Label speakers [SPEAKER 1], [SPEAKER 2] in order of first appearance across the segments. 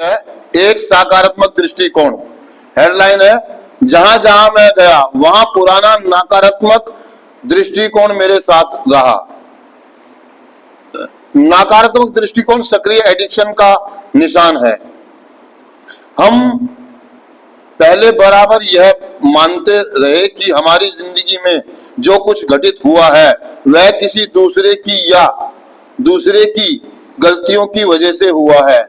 [SPEAKER 1] है एक सकारात्मक दृष्टिकोण। हेडलाइन है, जहां जहां मैं गया वहां पुराना नकारात्मक दृष्टिकोण मेरे साथ रहा। नकारात्मक दृष्टिकोण सक्रिय एडिक्शन का निशान है। हम पहले बराबर यह मानते रहे कि हमारी जिंदगी में जो कुछ घटित हुआ है वह किसी दूसरे की या दूसरे की गलतियों की वजह से हुआ है।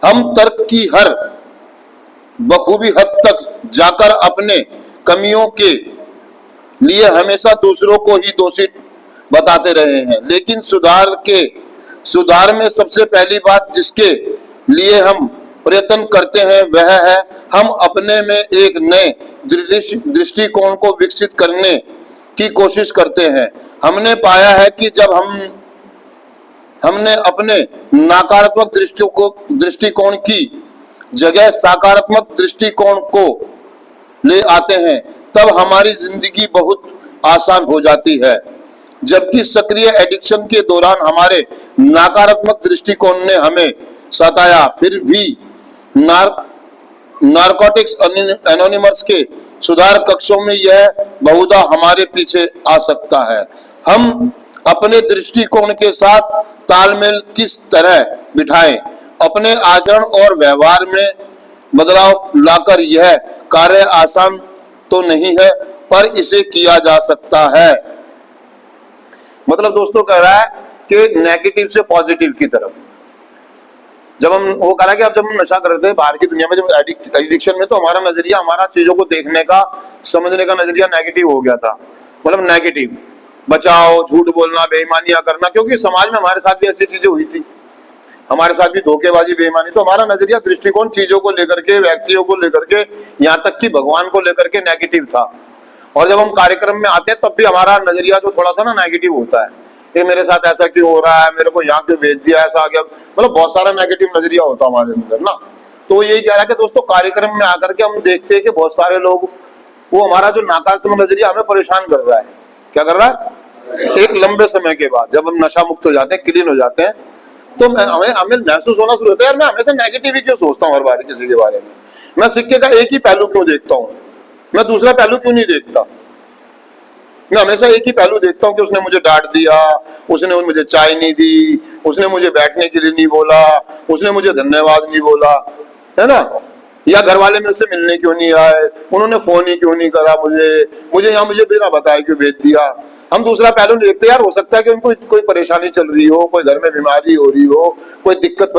[SPEAKER 1] हम तर्क की हर बखूबी हद तक जाकर अपने कमियों के लिए हमेशा दूसरों को ही दोषी बताते रहे हैं, लेकिन सुधार में सबसे पहली बात जिसके लिए हम प्रयत्न करते हैं वह है हम अपने में एक नए दृष्टिकोण को विकसित करने की कोशिश करते हैं। हमने पाया है कि जब हमने अपने नकारात्मक दृष्टिकोण की जगह सकारात्मक दृष्टिकोण को ले आते हैं तब हमारी जिंदगी बहुत आसान हो जाती है। जबकि सक्रिय एडिक्शन के दौरान हमारे नकारात्मक दृष्टिकोण ने हमें सताया, फिर भी नारकोटिक्स एनोनिमस के सुधार कक्षों में यह बहुधा हमारे पीछे आ सकता है। हम अपने दृष्टिकोण के साथ तालमेल किस तरह बिठाएं? अपने आचरण और व्यवहार में बदलाव लाकर यह कार्य आसान तो नहीं है, पर इसे किया जा सकता है। मतलब दोस्तों कह रहा है कि नेगेटिव से पॉजिटिव की तरफ। जब हम वो कह रहा है कि अब जब हम नशा कर रहे थे बाहर की दुनिया में, जब एडिक्शन में, तो हमारा नजरिया, हमारा चीजों को देखने का, समझने का नजरिया नेगेटिव हो गया था। मतलब नेगेटिव, बचाओ, झूठ बोलना, बेईमानियां करना, क्योंकि समाज में हमारे साथ भी ऐसी चीजें हुई थी, हमारे साथ भी धोखेबाजी, बेईमानी। तो हमारा नजरिया, दृष्टिकोण चीजों को लेकर के, व्यक्तियों को लेकर के, यहाँ तक कि भगवान को लेकर के नेगेटिव था। और जब हम कार्यक्रम में आते हैं तब भी हमारा नजरिया जो थोड़ा सा ना नेगेटिव होता है, ये मेरे साथ ऐसा क्यों हो रहा है, मेरे को यहाँ क्यों भेज दिया, ऐसा आ गया, मतलब बहुत सारा नेगेटिव नजरिया होता है हमारे अंदर ना। तो यही कह रहा है कि दोस्तों कार्यक्रम में आकर के हम देखते हैं कि बहुत सारे लोग, वो हमारा जो नकारात्मक नजरिया हमें परेशान कर रहा है। क्या कर रहा है? एक लंबे समय के बाद जब हम नशा मुक्त हो जाते हैं, क्लीन हो जाते हैं, तो हमें महसूस होना शुरू होता है, यार मैं हमेशा नेगेटिव ही क्यों सोचता हूँ हर बार किसी के बारे में, मैं सिक्के का एक ही पहलू क्यों देखता हूँ, मैं दूसरा पहलू क्यों नहीं देखता। मैं हमेशा एक ही पहलू देखता हूँ कि उसने मुझे डांट दिया, उसने मुझे चाय नहीं दी, उसने मुझे बैठने के लिए नहीं बोला, उसने मुझे धन्यवाद नहीं बोला, है ना, या घर वाले मेरे से मिलने क्यों नहीं आए, उन्होंने फोन ही क्यों नहीं करा, मुझे यहाँ मुझे बिना बताए क्यों भेज दिया। हम दूसरा पहलू नहीं देखते। यार हो सकता है कि उनको कोई परेशानी चल रही हो, कोई घर में बीमारी हो रही हो, कोई दिक्कत